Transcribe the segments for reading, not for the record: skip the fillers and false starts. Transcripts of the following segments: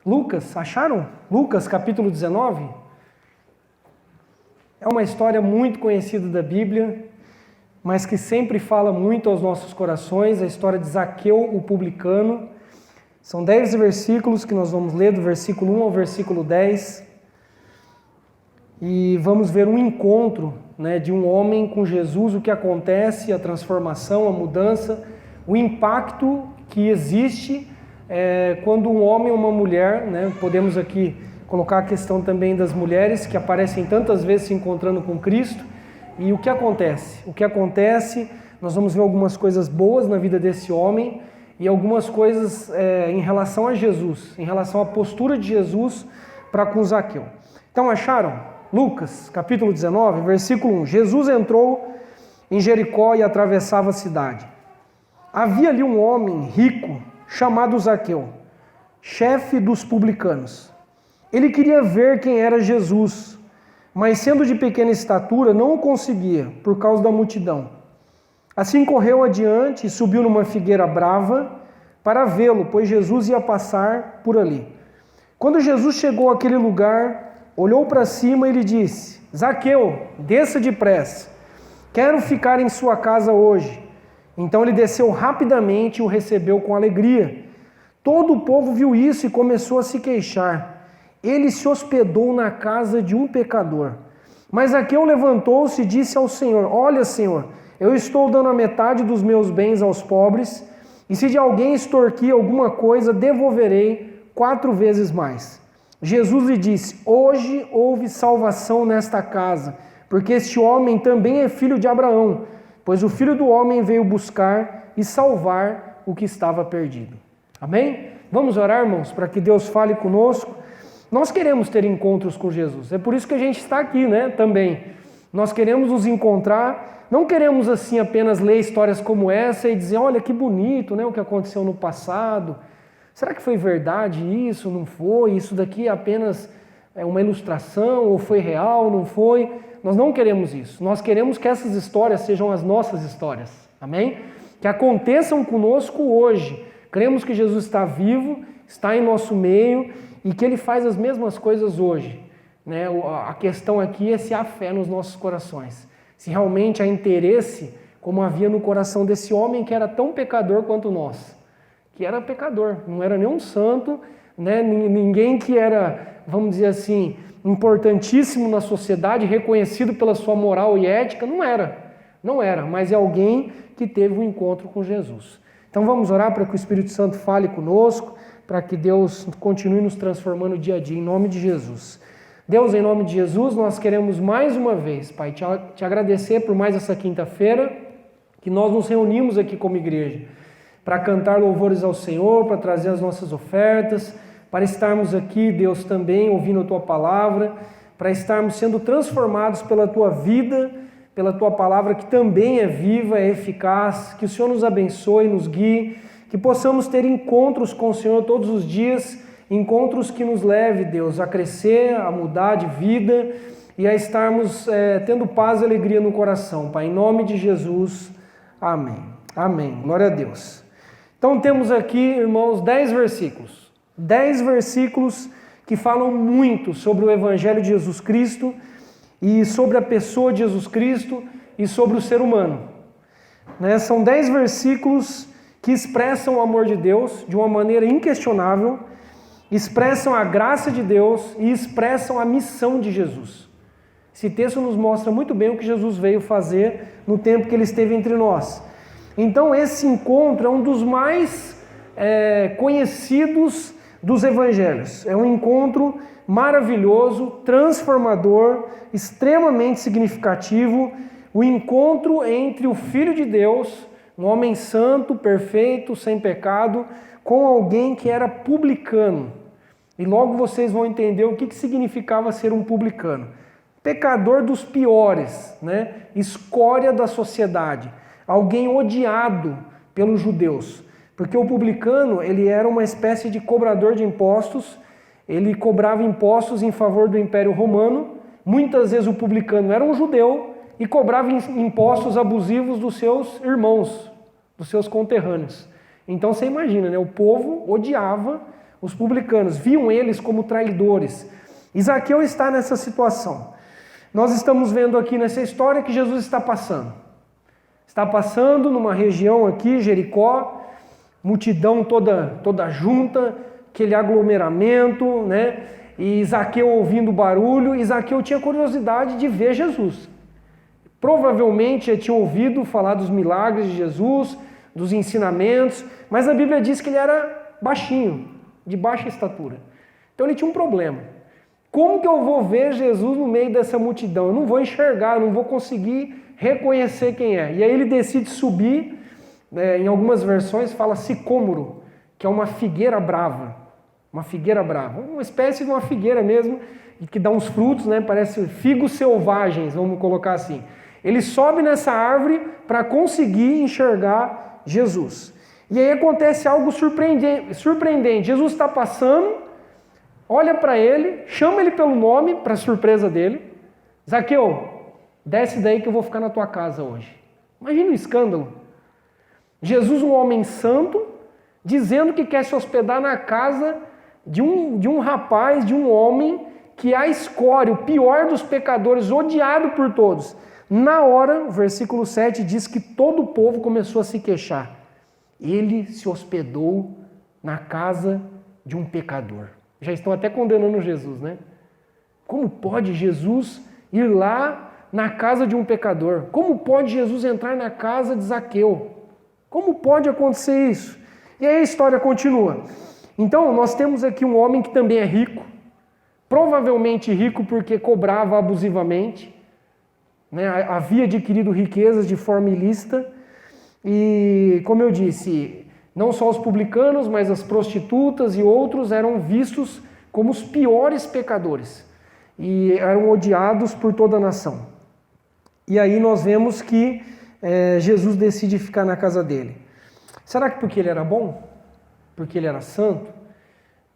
Lucas, acharam? Lucas capítulo 19. É uma história muito conhecida da Bíblia, mas que sempre fala muito aos nossos corações, a história de Zaqueu, o publicano. São 10 versículos que nós vamos ler, do versículo 1 ao versículo 10. E vamos ver um encontro, de um homem com Jesus, o que acontece, a transformação, a mudança, o impacto que existe quando um homem ou uma mulher, podemos aqui colocar a questão também das mulheres que aparecem tantas vezes se encontrando com Cristo. E o que acontece? O que acontece, nós vamos ver algumas coisas boas na vida desse homem e algumas coisas em relação a Jesus, em relação à postura de Jesus para com Zaqueu. Então acharam? Lucas, capítulo 19, versículo 1. Jesus entrou em Jericó e atravessava a cidade. Havia ali um homem rico chamado Zaqueu, chefe dos publicanos. Ele queria ver quem era Jesus, mas sendo de pequena estatura, não o conseguia, por causa da multidão. Assim correu adiante e subiu numa figueira brava para vê-lo, pois Jesus ia passar por ali. Quando Jesus chegou àquele lugar, olhou para cima e lhe disse: Zaqueu, desça depressa, quero ficar em sua casa hoje. Então ele desceu rapidamente e o recebeu com alegria. Todo o povo viu isso e começou a se queixar. Ele se hospedou na casa de um pecador. Mas Zaqueu levantou-se e disse ao Senhor: Olha, Senhor, eu estou dando a metade dos meus bens aos pobres, e se de alguém extorquir alguma coisa, devolverei 4 vezes mais. Jesus lhe disse: Hoje houve salvação nesta casa, porque este homem também é filho de Abraão, pois o Filho do Homem veio buscar e salvar o que estava perdido. Amém? Vamos orar, irmãos, para que Deus fale conosco. Nós queremos ter encontros com Jesus, é por isso que a gente está aqui, também. Nós queremos nos encontrar, não queremos assim apenas ler histórias como essa e dizer: olha que bonito, o que aconteceu no passado. Será que foi verdade isso? Não foi? Isso daqui é apenas uma ilustração? Ou foi real? Não foi? Nós não queremos isso. Nós queremos que essas histórias sejam as nossas histórias. Amém? Que aconteçam conosco hoje. Cremos que Jesus está vivo, está em nosso meio e que Ele faz as mesmas coisas hoje. A questão aqui é se há fé nos nossos corações. Se realmente há interesse, como havia no coração desse homem que era tão pecador quanto nós. Que era pecador, não era nenhum santo, ninguém que era, vamos dizer assim, importantíssimo na sociedade, reconhecido pela sua moral e ética, não era, mas é alguém que teve um encontro com Jesus. Então vamos orar para que o Espírito Santo fale conosco, para que Deus continue nos transformando dia a dia, em nome de Jesus. Deus, em nome de Jesus, nós queremos mais uma vez, Pai, te agradecer por mais essa quinta-feira, que nós nos reunimos aqui como igreja, para cantar louvores ao Senhor, para trazer as nossas ofertas, para estarmos aqui, Deus, também ouvindo a Tua palavra, para estarmos sendo transformados pela Tua vida, pela Tua palavra que também é viva, é eficaz, que o Senhor nos abençoe, nos guie, que possamos ter encontros com o Senhor todos os dias, encontros que nos leve, Deus, a crescer, a mudar de vida e a estarmos tendo paz e alegria no coração, Pai, em nome de Jesus, amém. Amém, glória a Deus. Então temos aqui, irmãos, 10 versículos. 10 versículos que falam muito sobre o Evangelho de Jesus Cristo e sobre a pessoa de Jesus Cristo e sobre o ser humano. São 10 versículos que expressam o amor de Deus de uma maneira inquestionável, expressam a graça de Deus e expressam a missão de Jesus. Esse texto nos mostra muito bem o que Jesus veio fazer no tempo que Ele esteve entre nós. Então esse encontro é um dos mais conhecidos dos evangelhos. É um encontro maravilhoso, transformador, extremamente significativo. O encontro entre o Filho de Deus, um homem santo, perfeito, sem pecado, com alguém que era publicano. E logo vocês vão entender o que significava ser um publicano. Pecador dos piores, escória da sociedade. Alguém odiado pelos judeus, porque o publicano ele era uma espécie de cobrador de impostos, ele cobrava impostos em favor do Império Romano, muitas vezes o publicano era um judeu e cobrava impostos abusivos dos seus irmãos, dos seus conterrâneos. Então você imagina, o povo odiava os publicanos, viam eles como traidores. E Zaqueu está nessa situação. Nós estamos vendo aqui nessa história que Jesus está passando. Está passando numa região aqui, Jericó, multidão toda junta, aquele aglomeramento, né? E Zaqueu ouvindo o barulho, e Zaqueu tinha curiosidade de ver Jesus. Provavelmente já tinha ouvido falar dos milagres de Jesus, dos ensinamentos, mas a Bíblia diz que ele era baixinho, de baixa estatura. Então ele tinha um problema. Como que eu vou ver Jesus no meio dessa multidão? Eu não vou enxergar, eu não vou conseguir reconhecer quem é. E aí ele decide subir, em algumas versões fala sicômoro, que é uma figueira brava. Uma figueira brava, uma espécie de uma figueira mesmo, que dá uns frutos, né? Parece figos selvagens, vamos colocar assim. Ele sobe nessa árvore para conseguir enxergar Jesus. E aí acontece algo surpreendente. Jesus está passando, olha para ele, chama ele pelo nome, para surpresa dele. Zaqueu, desce daí que eu vou ficar na tua casa hoje. Imagina o escândalo. Jesus, um homem santo, dizendo que quer se hospedar na casa de um rapaz, de um homem que é a escória, o pior dos pecadores, odiado por todos. Na hora, o versículo 7 diz que todo o povo começou a se queixar. Ele se hospedou na casa de um pecador. Já estão até condenando Jesus, né? Como pode Jesus ir lá na casa de um pecador? Como pode Jesus entrar na casa de Zaqueu? Como pode acontecer isso? E aí a história continua. Então, nós temos aqui um homem que também é rico, provavelmente rico porque cobrava abusivamente, né? Havia adquirido riquezas de forma ilícita, e, como eu disse, não só os publicanos, mas as prostitutas e outros eram vistos como os piores pecadores, e eram odiados por toda a nação. E aí nós vemos que Jesus decide ficar na casa dele. Será que porque ele era bom? Porque ele era santo,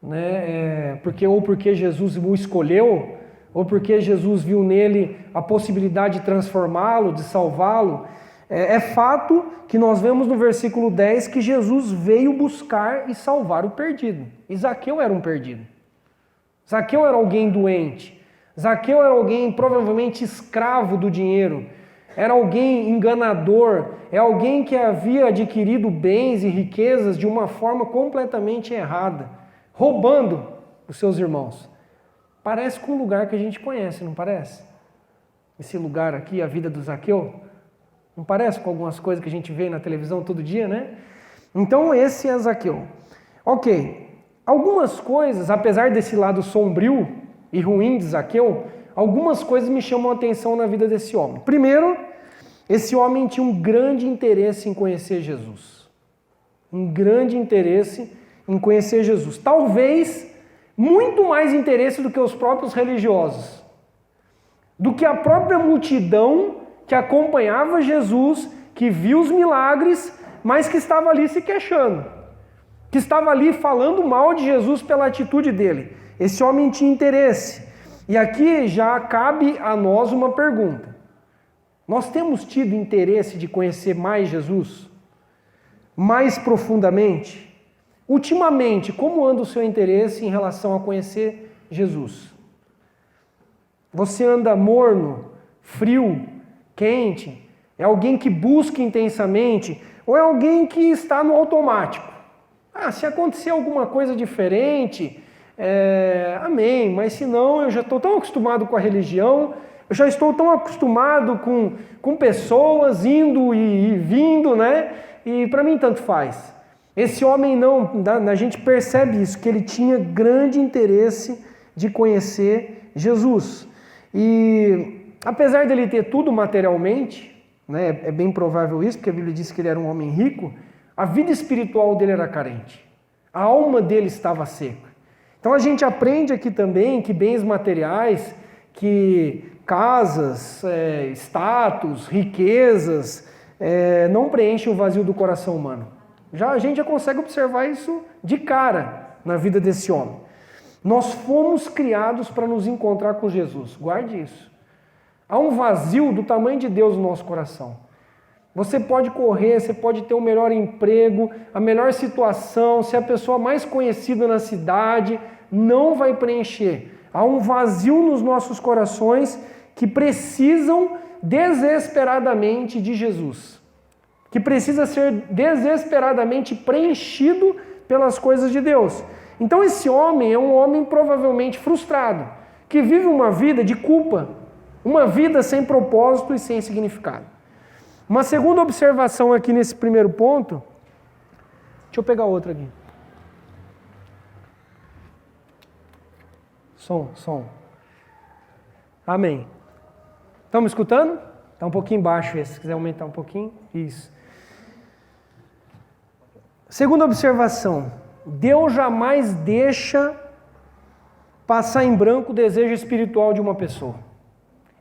né? Ou porque Jesus o escolheu, ou porque Jesus viu nele a possibilidade de transformá-lo, de salvá-lo. É fato que nós vemos no versículo 10 que Jesus veio buscar e salvar o perdido. E Zaqueu era um perdido. Zaqueu era alguém doente. Zaqueu era alguém provavelmente escravo do dinheiro. Era alguém enganador, é alguém que havia adquirido bens e riquezas de uma forma completamente errada, roubando os seus irmãos. Parece com um lugar que a gente conhece, não parece? Esse lugar aqui, a vida do Zaqueu, não parece com algumas coisas que a gente vê na televisão todo dia, né? Então esse é Zaqueu. Ok, algumas coisas, apesar desse lado sombrio e ruim de Zaqueu, algumas coisas me chamam a atenção na vida desse homem. Primeiro, esse homem tinha um grande interesse em conhecer Jesus. Um grande interesse em conhecer Jesus. Talvez muito mais interesse do que os próprios religiosos. Do que a própria multidão que acompanhava Jesus, que viu os milagres, mas que estava ali se queixando. Que estava ali falando mal de Jesus pela atitude dele. Esse homem tinha interesse. E aqui já cabe a nós uma pergunta. Nós temos tido interesse de conhecer mais Jesus? Mais profundamente? Ultimamente, como anda o seu interesse em relação a conhecer Jesus? Você anda morno, frio, quente? É alguém que busca intensamente? Ou é alguém que está no automático? Se acontecer alguma coisa diferente, amém, mas se não, eu já estou tão acostumado com a religião, eu já estou tão acostumado com pessoas indo e vindo, né? E para mim tanto faz. Esse homem não, a gente percebe isso, que ele tinha grande interesse de conhecer Jesus. E apesar dele ter tudo materialmente, né, é bem provável isso, porque a Bíblia diz que ele era um homem rico, a vida espiritual dele era carente. A alma dele estava seca. Então a gente aprende aqui também que bens materiais, que casas, status, riquezas, não preenchem o vazio do coração humano. A gente já consegue observar isso de cara na vida desse homem. Nós fomos criados para nos encontrar com Jesus. Guarde isso. Há um vazio do tamanho de Deus no nosso coração. Você pode correr, você pode ter o melhor emprego, a melhor situação, ser a pessoa mais conhecida na cidade, não vai preencher. Há um vazio nos nossos corações que precisam desesperadamente de Jesus, que precisa ser desesperadamente preenchido pelas coisas de Deus. Então esse homem é um homem provavelmente frustrado, que vive uma vida de culpa, uma vida sem propósito e sem significado. Uma segunda observação aqui nesse primeiro ponto, deixa eu pegar outra aqui. Som. Amém. Estão me escutando? Está um pouquinho baixo esse, se quiser aumentar um pouquinho. Isso. Segunda observação, Deus jamais deixa passar em branco o desejo espiritual de uma pessoa.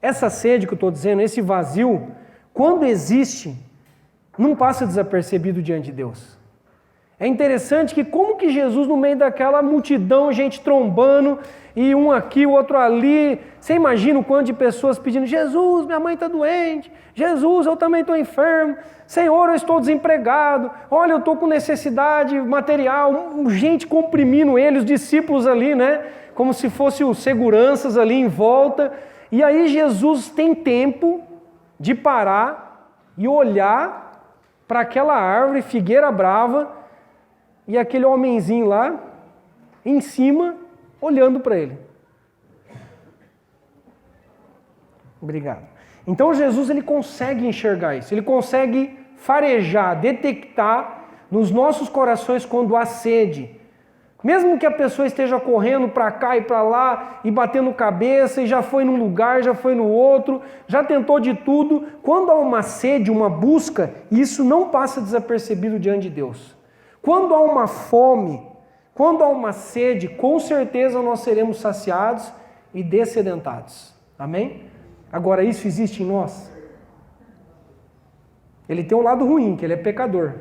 Essa sede que eu estou dizendo, esse vazio, quando existe, não passa desapercebido diante de Deus. É interessante que como que Jesus, no meio daquela multidão, gente trombando, e um aqui, o outro ali, você imagina o quanto de pessoas pedindo, Jesus, minha mãe está doente, Jesus, eu também estou enfermo, Senhor, eu estou desempregado, olha, eu estou com necessidade material, gente comprimindo ele, os discípulos ali, né, como se fossem os seguranças ali em volta, e aí Jesus tem tempo de parar e olhar para aquela árvore, figueira brava, e aquele homenzinho lá, em cima, olhando para ele. Obrigado. Então Jesus ele consegue enxergar isso, ele consegue farejar, detectar nos nossos corações quando há sede. Mesmo que a pessoa esteja correndo para cá e para lá e batendo cabeça e já foi num lugar, já foi no outro, já tentou de tudo, quando há uma sede, uma busca, isso não passa desapercebido diante de Deus. Quando há uma fome, quando há uma sede, com certeza nós seremos saciados e dessedentados. Amém? Agora, isso existe em nós? Ele tem um lado ruim, que ele é pecador.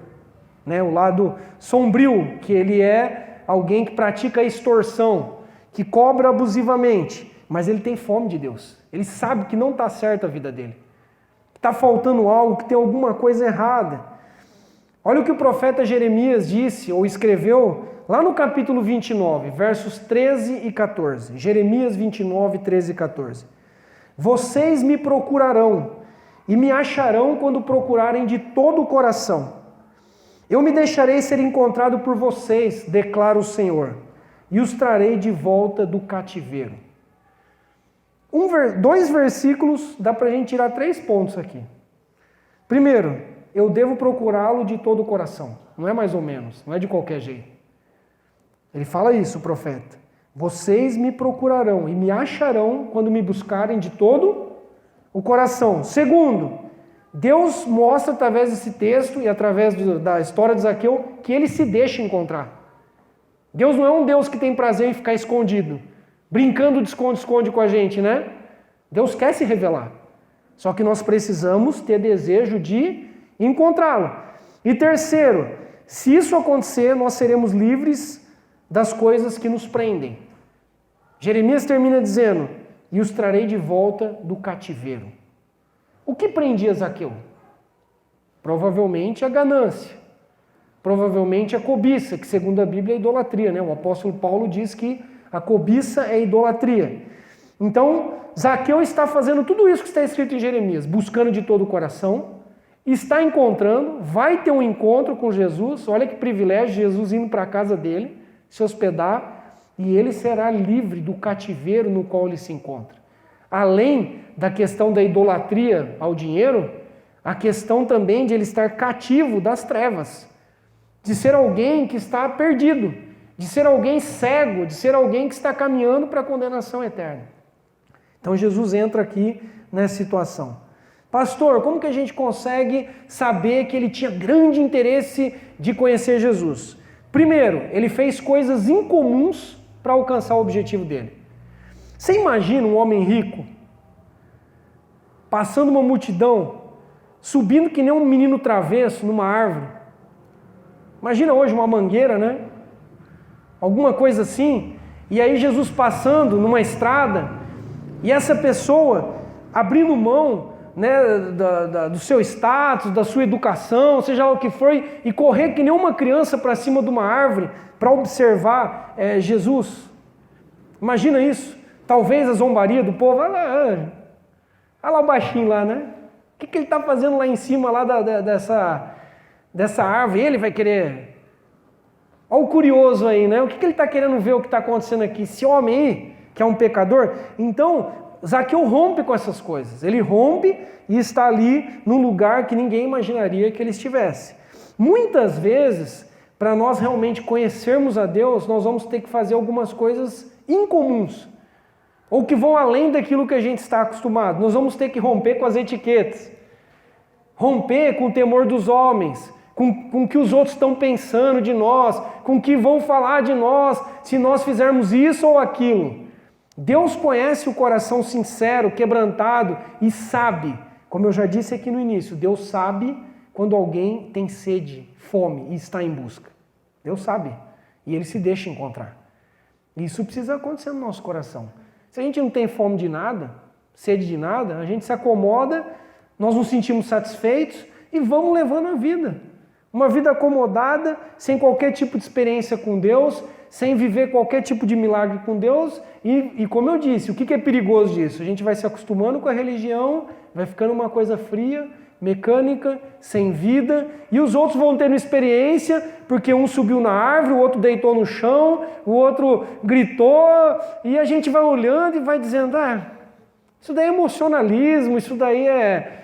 Né? O lado sombrio, que ele é alguém que pratica extorsão, que cobra abusivamente, mas ele tem fome de Deus. Ele sabe que não está certa a vida dele. Está faltando algo, que tem alguma coisa errada. Olha o que o profeta Jeremias disse ou escreveu lá no capítulo 29, versos 13 e 14. Jeremias 29, 13 e 14. Vocês me procurarão e me acharão quando procurarem de todo o coração. Eu me deixarei ser encontrado por vocês, declara o Senhor, e os trarei de volta do cativeiro. Dois versículos, dá para a gente tirar 3 pontos aqui. Primeiro, eu devo procurá-lo de todo o coração. Não é mais ou menos, não é de qualquer jeito. Ele fala isso, o profeta. Vocês me procurarão e me acharão quando me buscarem de todo o coração. Segundo, Deus mostra através desse texto e através da história de Zaqueu que ele se deixa encontrar. Deus não é um Deus que tem prazer em ficar escondido, brincando de esconde-esconde com a gente, né? Deus quer se revelar. Só que nós precisamos ter desejo de encontrá-lo. E terceiro, se isso acontecer, nós seremos livres das coisas que nos prendem. Jeremias termina dizendo, e os trarei de volta do cativeiro. O que prendia Zaqueu? Provavelmente a ganância. Provavelmente a cobiça, que segundo a Bíblia é idolatria, né? O apóstolo Paulo diz que a cobiça é idolatria. Então, Zaqueu está fazendo tudo isso que está escrito em Jeremias, buscando de todo o coração, está encontrando, vai ter um encontro com Jesus, olha que privilégio, Jesus indo para a casa dele, se hospedar, e ele será livre do cativeiro no qual ele se encontra. Além da questão da idolatria ao dinheiro, a questão também de ele estar cativo das trevas, de ser alguém que está perdido, de ser alguém cego, de ser alguém que está caminhando para a condenação eterna. Então Jesus entra aqui nessa situação. Pastor, como que a gente consegue saber que ele tinha grande interesse de conhecer Jesus? Primeiro, ele fez coisas incomuns para alcançar o objetivo dele. Você imagina um homem rico, passando uma multidão, subindo que nem um menino travesso numa árvore? Imagina hoje uma mangueira, né? Alguma coisa assim. E aí Jesus passando numa estrada, e essa pessoa abrindo mão né, do seu status, da sua educação, seja lá o que for, e correr que nem uma criança para cima de uma árvore para observar Jesus. Imagina isso. Talvez a zombaria do povo, olha lá o baixinho lá, né? O que ele está fazendo lá em cima lá dessa árvore? Ele vai querer... Olha o curioso aí, né? O que ele está querendo ver o que está acontecendo aqui? Esse homem aí, que é um pecador. Então, Zaqueu rompe com essas coisas. Ele rompe e está ali num lugar que ninguém imaginaria que ele estivesse. Muitas vezes, para nós realmente conhecermos a Deus, nós vamos ter que fazer algumas coisas incomuns, ou que vão além daquilo que a gente está acostumado. Nós vamos ter que romper com as etiquetas, romper com o temor dos homens, com o que os outros estão pensando de nós, com o que vão falar de nós, se nós fizermos isso ou aquilo. Deus conhece o coração sincero, quebrantado e sabe, como eu já disse aqui no início, Deus sabe quando alguém tem sede, fome e está em busca. Deus sabe, e Ele se deixa encontrar. Isso precisa acontecer no nosso coração. Se a gente não tem fome de nada, sede de nada, a gente se acomoda, nós nos sentimos satisfeitos e vamos levando a vida. Uma vida acomodada, sem qualquer tipo de experiência com Deus, sem viver qualquer tipo de milagre com Deus. E como eu disse, o que é perigoso disso? A gente vai se acostumando com a religião, vai ficando uma coisa fria, mecânica, sem vida, e os outros vão tendo experiência, porque um subiu na árvore, o outro deitou no chão, o outro gritou, e a gente vai olhando e vai dizendo, isso daí é emocionalismo, isso daí é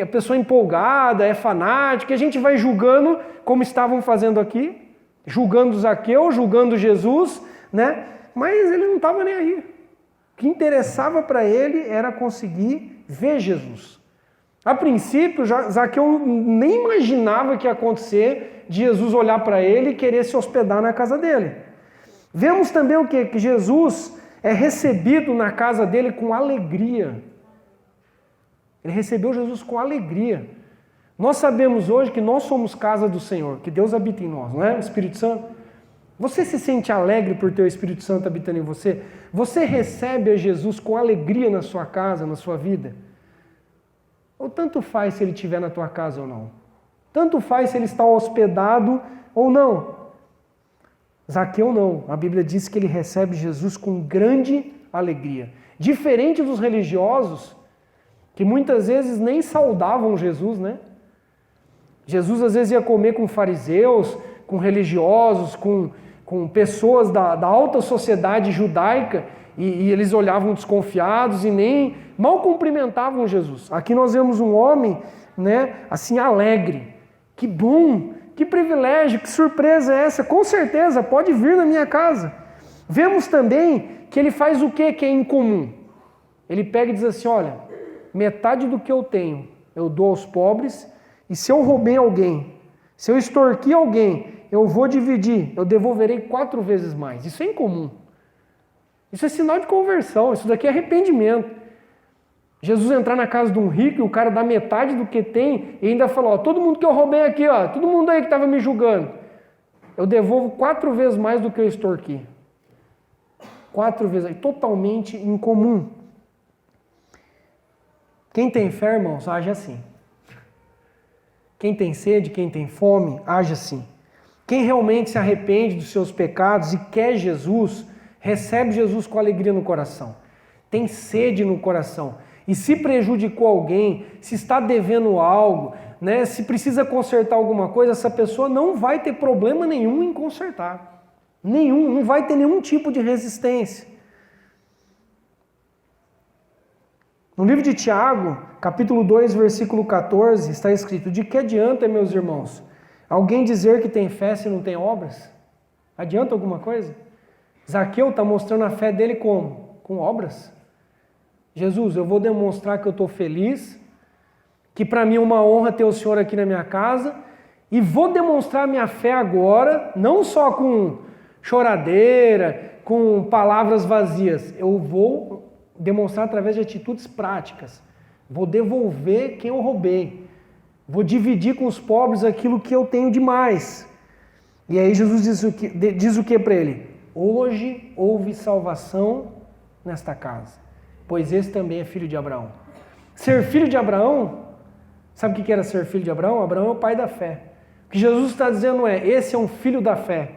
a pessoa empolgada, é fanática, e a gente vai julgando, como estavam fazendo aqui, julgando Zaqueu, julgando Jesus, né? Mas ele não estava nem aí. O que interessava para ele era conseguir ver Jesus. A princípio, Zaqueu nem imaginava que ia acontecer de Jesus olhar para ele e querer se hospedar na casa dele. Vemos também o quê? Que Jesus é recebido na casa dele com alegria. Ele recebeu Jesus com alegria. Nós sabemos hoje que nós somos casa do Senhor, que Deus habita em nós, não é? O Espírito Santo. Você se sente alegre por ter o Espírito Santo habitando em você? Você recebe a Jesus com alegria na sua casa, na sua vida? Ou tanto faz se ele estiver na tua casa ou não? Tanto faz se ele está hospedado ou não? Zaqueu não. A Bíblia diz que ele recebe Jesus com grande alegria. Diferente dos religiosos, que muitas vezes nem saudavam Jesus, né? Jesus às vezes ia comer com fariseus, com religiosos, com pessoas da alta sociedade judaica, e eles olhavam desconfiados e nem mal cumprimentavam Jesus. Aqui nós vemos um homem, né, assim, alegre. Que bom, que privilégio, que surpresa é essa? Com certeza, pode vir na minha casa. Vemos também que ele faz o que é incomum? Ele pega e diz assim, olha, metade do que eu tenho eu dou aos pobres, e se eu roubei alguém, se eu extorqui alguém, eu vou dividir, eu devolverei 4 vezes mais. Isso é incomum. Isso é sinal de conversão, isso daqui é arrependimento. Jesus entrar na casa de um rico e o cara dá metade do que tem e ainda falou, todo mundo que eu roubei aqui, todo mundo aí que estava me julgando, eu devolvo 4 vezes mais do que eu extorqui. 4 vezes, totalmente incomum. Quem tem fé, irmãos, age assim. Quem tem sede, quem tem fome, age assim. Quem realmente se arrepende dos seus pecados e quer Jesus, recebe Jesus com alegria no coração. Tem sede no coração. E se prejudicou alguém, se está devendo algo, né, se precisa consertar alguma coisa, essa pessoa não vai ter problema nenhum em consertar. Nenhum, não vai ter nenhum tipo de resistência. No livro de Tiago, capítulo 2, versículo 14, está escrito, de que adianta, meus irmãos, alguém dizer que tem fé se não tem obras? Adianta alguma coisa? Zaqueu está mostrando a fé dele como? Com obras. Jesus, eu vou demonstrar que eu estou feliz, que para mim é uma honra ter o Senhor aqui na minha casa, e vou demonstrar minha fé agora, não só com choradeira, com palavras vazias, eu vou demonstrar através de atitudes práticas. Vou devolver quem eu roubei. Vou dividir com os pobres aquilo que eu tenho de mais. E aí Jesus diz o que para ele? Hoje houve salvação nesta casa, pois esse também é filho de Abraão. Ser filho de Abraão, sabe o que era ser filho de Abraão? Abraão é o pai da fé. O que Jesus está dizendo é, esse é um filho da fé.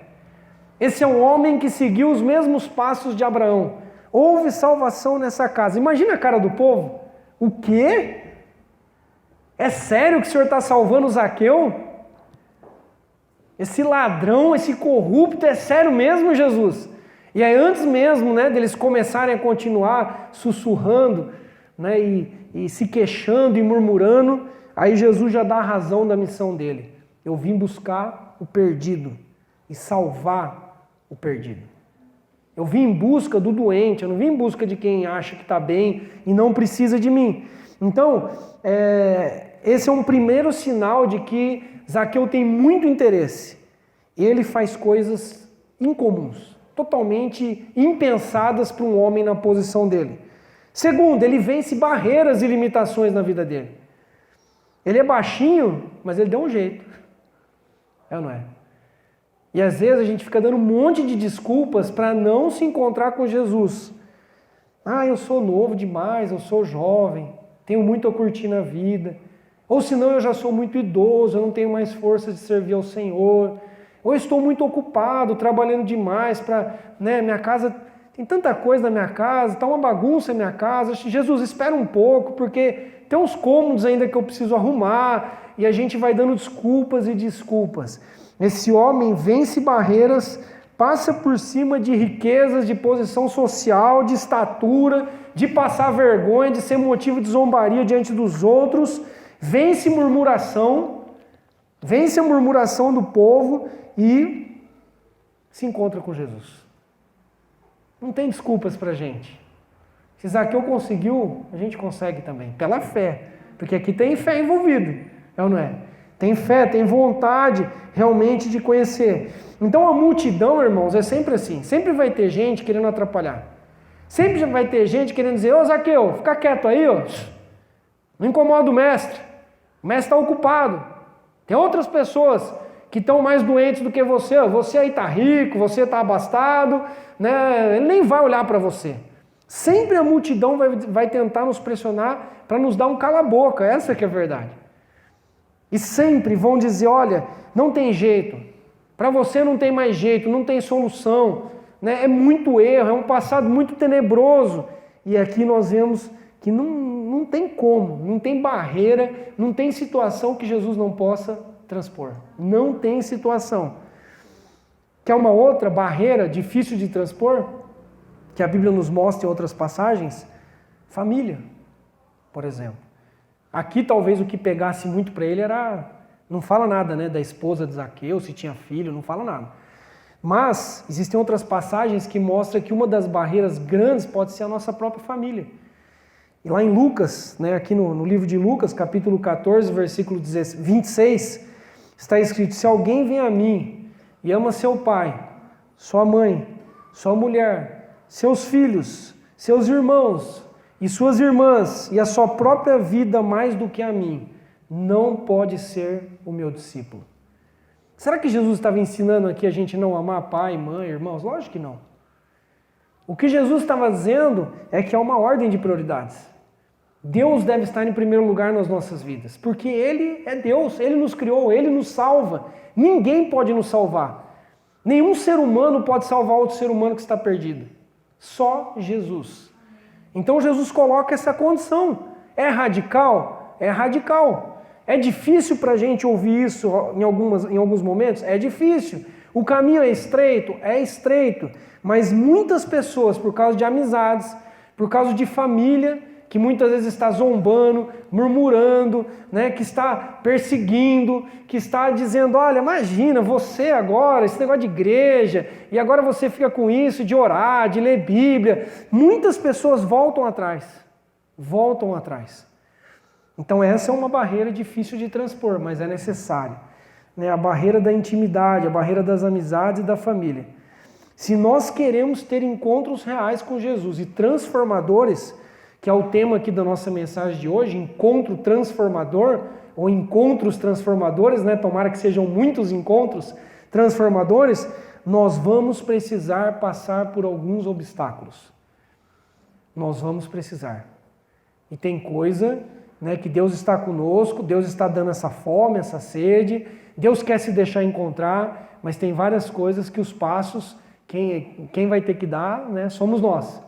Esse é um homem que seguiu os mesmos passos de Abraão. Houve salvação nessa casa. Imagina a cara do povo. O quê? É sério que o Senhor está salvando o Zaqueu? Esse ladrão, esse corrupto, é sério mesmo, Jesus? E aí antes mesmo, né, deles começarem a continuar sussurrando, né, e se queixando e murmurando, aí Jesus já dá a razão da missão dele. Eu vim buscar o perdido e salvar o perdido. Eu vim em busca do doente, eu não vim em busca de quem acha que está bem e não precisa de mim. Então, esse é um primeiro sinal de que Zaqueu tem muito interesse. Ele faz coisas incomuns, totalmente impensadas para um homem na posição dele. Segundo, ele vence barreiras e limitações na vida dele. Ele é baixinho, mas ele deu um jeito. É ou não é? E às vezes a gente fica dando um monte de desculpas para não se encontrar com Jesus. Ah, eu sou novo demais, eu sou jovem, tenho muito a curtir na vida. Ou senão eu já sou muito idoso, eu não tenho mais força de servir ao Senhor. Ou eu estou muito ocupado, trabalhando demais para, né, minha casa, tem tanta coisa na minha casa, está uma bagunça na minha casa. Jesus, espera um pouco, porque tem uns cômodos ainda que eu preciso arrumar. E a gente vai dando desculpas e desculpas. Esse homem vence barreiras, passa por cima de riquezas, de posição social, de estatura, de passar vergonha, de ser motivo de zombaria diante dos outros, vence a murmuração do povo e se encontra com Jesus. Não tem desculpas para a gente. Se Zaqueu conseguiu, a gente consegue também, pela fé, porque aqui tem fé envolvido, é ou não é? Tem fé, tem vontade realmente de conhecer. Então a multidão, irmãos, é sempre assim. Sempre vai ter gente querendo atrapalhar. Sempre vai ter gente querendo dizer, ô Zaqueu, fica quieto aí, ó. Não incomoda o mestre. O mestre está ocupado. Tem outras pessoas que estão mais doentes do que você. Você aí está rico, você está abastado, né? Ele nem vai olhar para você. Sempre a multidão vai tentar nos pressionar para nos dar um cala-boca. Essa que é a verdade. E sempre vão dizer, olha, não tem jeito, para você não tem mais jeito, não tem solução, né? É muito erro, é um passado muito tenebroso. E aqui nós vemos que não tem como, não tem barreira, não tem situação que Jesus não possa transpor. Não tem situação. Quer uma outra barreira difícil de transpor? Que a Bíblia nos mostra em outras passagens? Família, por exemplo. Aqui talvez o que pegasse muito para ele era, não fala nada, né, da esposa de Zaqueu, se tinha filho, não fala nada. Mas existem outras passagens que mostram que uma das barreiras grandes pode ser a nossa própria família. E lá em Lucas, né, aqui no livro de Lucas, capítulo 14, versículo 26, está escrito, se alguém vem a mim e ama seu pai, sua mãe, sua mulher, seus filhos, seus irmãos, e suas irmãs, e a sua própria vida mais do que a mim, não pode ser o meu discípulo. Será que Jesus estava ensinando aqui a gente não amar pai, mãe, irmãos? Lógico que não. O que Jesus estava dizendo é que há uma ordem de prioridades. Deus deve estar em primeiro lugar nas nossas vidas, porque Ele é Deus, Ele nos criou, Ele nos salva. Ninguém pode nos salvar. Nenhum ser humano pode salvar outro ser humano que está perdido. Só Jesus. Então Jesus coloca essa condição. É radical? É radical. É difícil para a gente ouvir isso em alguns momentos? É difícil. O caminho é estreito? É estreito. Mas muitas pessoas, por causa de amizades, por causa de família, que muitas vezes está zombando, murmurando, né, que está perseguindo, que está dizendo, olha, imagina, você agora, esse negócio de igreja, e agora você fica com isso de orar, de ler Bíblia. Muitas pessoas voltam atrás. Então essa é uma barreira difícil de transpor, mas é necessária. Né? A barreira da intimidade, a barreira das amizades e da família. Se nós queremos ter encontros reais com Jesus e transformadores, que é o tema aqui da nossa mensagem de hoje, encontro transformador, ou encontros transformadores, né? Tomara que sejam muitos encontros transformadores, nós vamos precisar passar por alguns obstáculos. Nós vamos precisar. E tem coisa, né, que Deus está conosco, Deus está dando essa fome, essa sede, Deus quer se deixar encontrar, mas tem várias coisas que os passos, quem vai ter que dar, né, somos nós.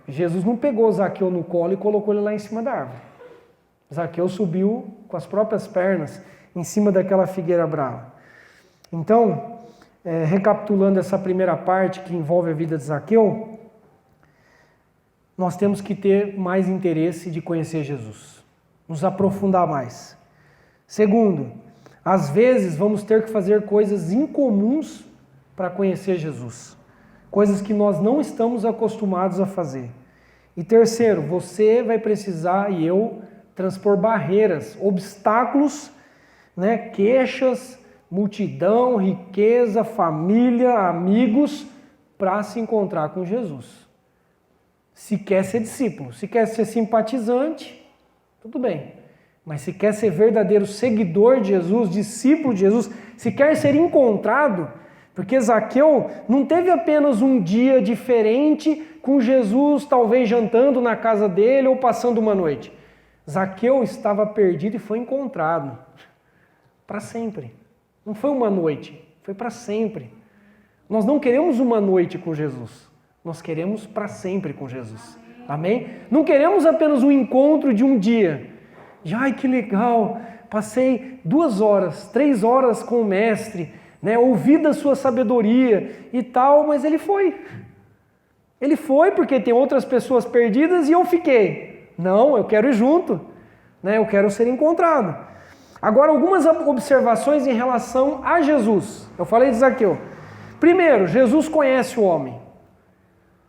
Jesus não pegou Zaqueu no colo e colocou ele lá em cima da árvore. Zaqueu subiu com as próprias pernas em cima daquela figueira brava. Então, recapitulando essa primeira parte que envolve a vida de Zaqueu, nós temos que ter mais interesse de conhecer Jesus, nos aprofundar mais. Segundo, às vezes vamos ter que fazer coisas incomuns para conhecer Jesus, coisas que nós não estamos acostumados a fazer. E terceiro, você vai precisar, e eu, transpor barreiras, obstáculos, né, queixas, multidão, riqueza, família, amigos, para se encontrar com Jesus. Se quer ser discípulo, se quer ser simpatizante, tudo bem. Mas se quer ser verdadeiro seguidor de Jesus, discípulo de Jesus, se quer ser encontrado, porque Zaqueu não teve apenas um dia diferente com Jesus, talvez jantando na casa dele ou passando uma noite. Zaqueu estava perdido e foi encontrado para sempre. Não foi uma noite, foi para sempre. Nós não queremos uma noite com Jesus. Nós queremos para sempre com Jesus. Amém? Não queremos apenas um encontro de um dia. Ai, que legal, passei 2 horas, 3 horas com o mestre, né? Ouvi da sua sabedoria e tal, mas ele foi. Ele foi porque tem outras pessoas perdidas e eu fiquei. Não, eu quero ir junto, né? Eu quero ser encontrado. Agora, algumas observações em relação a Jesus. Eu falei de Zaqueu. Primeiro, Jesus conhece o homem.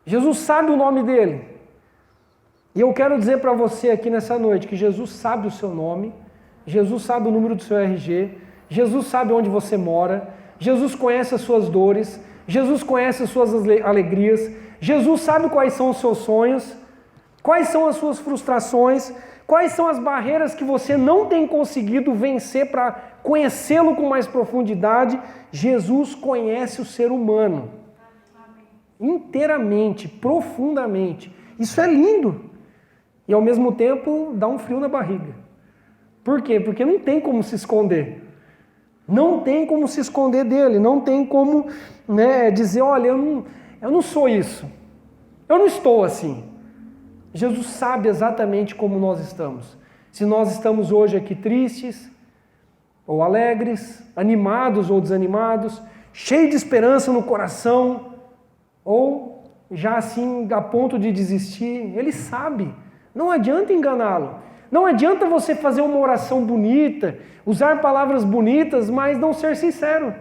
Jesus sabe o nome dele. E eu quero dizer para você aqui nessa noite que Jesus sabe o seu nome, Jesus sabe o número do seu RG, Jesus sabe onde você mora, Jesus conhece as suas dores, Jesus conhece as suas alegrias, Jesus sabe quais são os seus sonhos, quais são as suas frustrações, quais são as barreiras que você não tem conseguido vencer para conhecê-lo com mais profundidade. Jesus conhece o ser humano. Inteiramente, profundamente. Isso é lindo. E ao mesmo tempo dá um frio na barriga. Por quê? Porque não tem como se esconder. Não tem como se esconder dele. Não tem como, né, dizer, olha, eu não sou isso. Eu não estou assim. Jesus sabe exatamente como nós estamos. Se nós estamos hoje aqui tristes, ou alegres, animados ou desanimados, cheios de esperança no coração, ou já assim a ponto de desistir, ele sabe. Não adianta enganá-lo. Não adianta você fazer uma oração bonita, usar palavras bonitas, mas não ser sincero.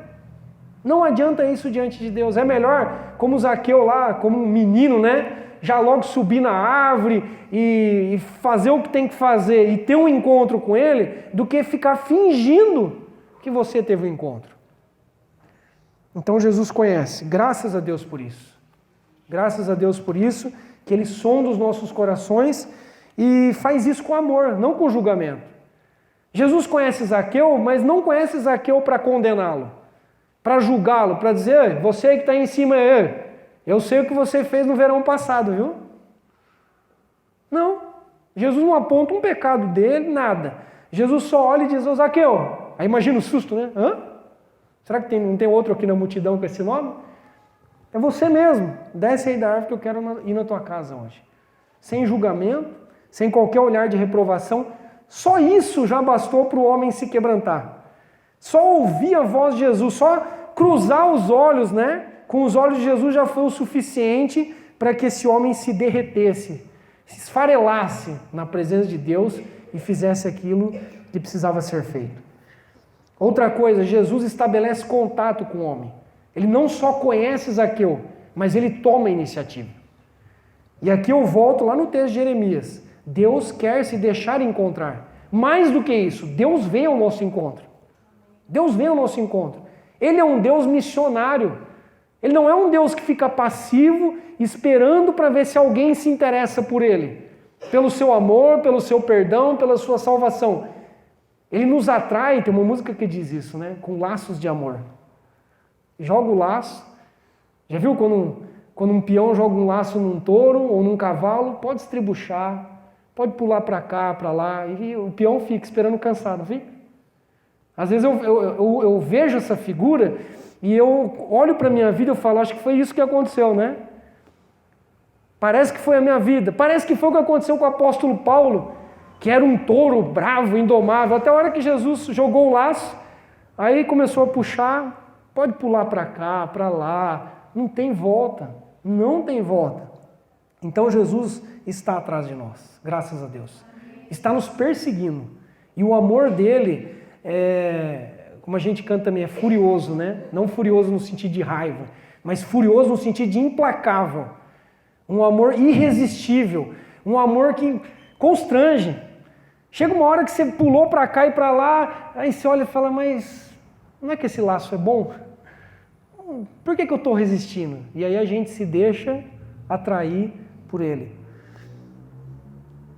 Não adianta isso diante de Deus. É melhor, como Zaqueu lá, como um menino, né? Já logo subir na árvore e fazer o que tem que fazer e ter um encontro com ele, do que ficar fingindo que você teve um encontro. Então Jesus conhece. Graças a Deus por isso. Graças a Deus por isso, que Ele sonda os nossos corações e faz isso com amor, não com julgamento. Jesus conhece Zaqueu, mas não conhece Zaqueu para condená-lo, para julgá-lo, para dizer, você que está aí em cima, eu sei o que você fez no verão passado, viu? Não. Jesus não aponta um pecado dele, nada. Jesus só olha e diz, ô Zaqueu, aí imagina o susto, né? Hã? Será que não tem outro aqui na multidão com esse nome? É você mesmo, desce aí da árvore que eu quero ir na tua casa hoje. Sem julgamento, sem qualquer olhar de reprovação, só isso já bastou para o homem se quebrantar. Só ouvir a voz de Jesus, só cruzar os olhos, né? Com os olhos de Jesus já foi o suficiente para que esse homem se derretesse, se esfarelasse na presença de Deus e fizesse aquilo que precisava ser feito. Outra coisa, Jesus estabelece contato com o homem. Ele não só conhece Zaqueu, mas ele toma a iniciativa. E aqui eu volto lá no texto de Jeremias. Deus quer se deixar encontrar. Mais do que isso, Deus vem ao nosso encontro. Deus vem ao nosso encontro. Ele é um Deus missionário. Ele não é um Deus que fica passivo, esperando para ver se alguém se interessa por ele. Pelo seu amor, pelo seu perdão, pela sua salvação. Ele nos atrai, tem uma música que diz isso, né? Com laços de amor. Joga o laço. Já viu quando um peão joga um laço num touro ou num cavalo? Pode estribuchar, pode pular para cá, para lá, e o peão fica esperando cansado, não fica? Às vezes eu vejo essa figura e eu olho para a minha vida e falo, acho que foi isso que aconteceu, né? Parece que foi a minha vida, parece que foi o que aconteceu com o apóstolo Paulo, que era um touro bravo, indomável, até a hora que Jesus jogou o laço, aí começou a puxar, pode pular para cá, para lá, não tem volta, não tem volta. Então Jesus está atrás de nós, graças a Deus. Está nos perseguindo. E o amor dele, como a gente canta também, é furioso, né? Não furioso no sentido de raiva, mas furioso no sentido de implacável. Um amor irresistível, um amor que constrange. Chega uma hora que você pulou para cá e para lá, aí você olha e fala, mas não é que esse laço é bom? Por que eu estou resistindo? E aí a gente se deixa atrair por ele.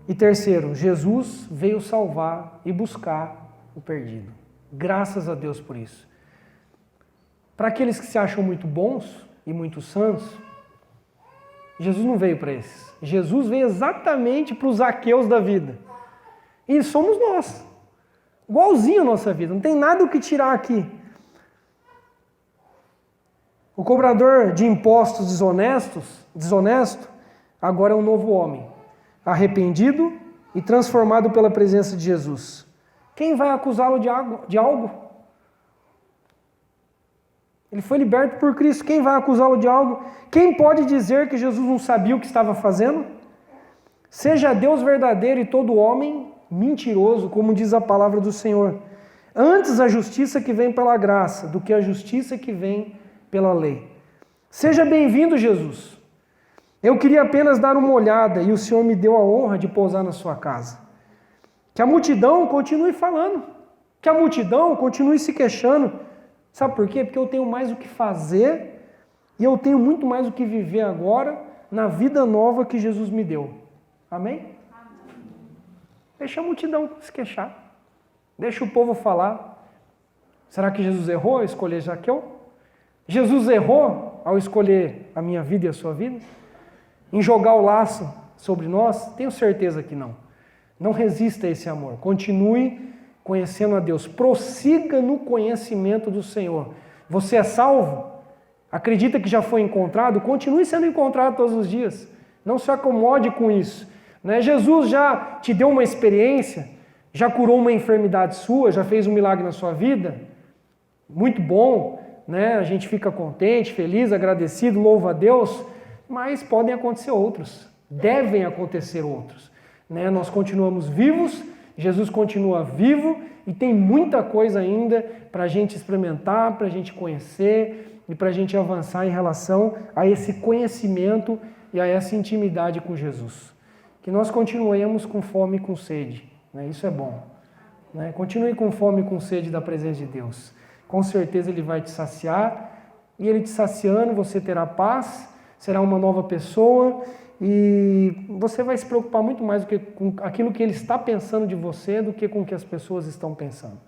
E terceiro, Jesus veio salvar e buscar o perdido. Graças a Deus por isso. Para aqueles que se acham muito bons e muito sãos, Jesus não veio para esses. Jesus veio exatamente para os Zaqueus da vida. E somos nós. Igualzinho a nossa vida. Não tem nada o que tirar aqui. O cobrador de impostos desonesto, agora é um novo homem, arrependido e transformado pela presença de Jesus. Quem vai acusá-lo de algo? Ele foi liberto por Cristo. Quem vai acusá-lo de algo? Quem pode dizer que Jesus não sabia o que estava fazendo? Seja Deus verdadeiro e todo homem mentiroso, como diz a palavra do Senhor. Antes a justiça que vem pela graça do que a justiça que vem pela lei. Seja bem-vindo, Jesus. Eu queria apenas dar uma olhada e o Senhor me deu a honra de pousar na sua casa. Que a multidão continue falando. Que a multidão continue se queixando. Sabe por quê? Porque eu tenho mais o que fazer e eu tenho muito mais o que viver agora na vida nova que Jesus me deu. Amém? Deixa a multidão se queixar. Deixa o povo falar. Será que Jesus errou ao escolher Zaqueu? Jesus errou ao escolher a minha vida e a sua vida? Em jogar o laço sobre nós? Tenho certeza que não. Não resista a esse amor. Continue conhecendo a Deus. Prossiga no conhecimento do Senhor. Você é salvo? Acredita que já foi encontrado? Continue sendo encontrado todos os dias. Não se acomode com isso. Né? Jesus já te deu uma experiência, já curou uma enfermidade sua, já fez um milagre na sua vida. Muito bom, né? A gente fica contente, feliz, agradecido, louva a Deus, mas podem acontecer outros, devem acontecer outros. Né? Nós continuamos vivos, Jesus continua vivo e tem muita coisa ainda para a gente experimentar, para a gente conhecer e para a gente avançar em relação a esse conhecimento e a essa intimidade com Jesus. Que nós continuemos com fome e com sede, né? Isso é bom. Né? Continue com fome e com sede da presença de Deus. Com certeza Ele vai te saciar e Ele te saciando, você terá paz, será uma nova pessoa e você vai se preocupar muito mais do que com aquilo que Ele está pensando de você do que com o que as pessoas estão pensando.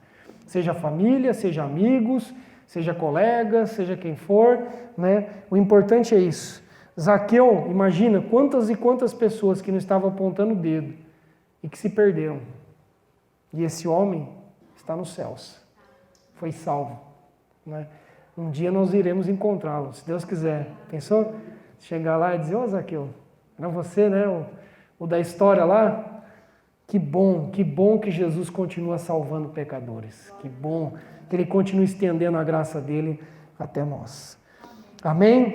Seja família, seja amigos, seja colegas, seja quem for, né? O importante é isso. Zaqueu, imagina quantas e quantas pessoas que não estavam apontando o dedo e que se perderam. E esse homem está nos céus. Foi salvo. Né? Um dia nós iremos encontrá-lo, se Deus quiser. Pensou? Chegar lá e dizer, ô Zaqueu, era você, né? O da história lá? Que bom que Jesus continua salvando pecadores. Que bom que Ele continua estendendo a graça dele até nós. Amém?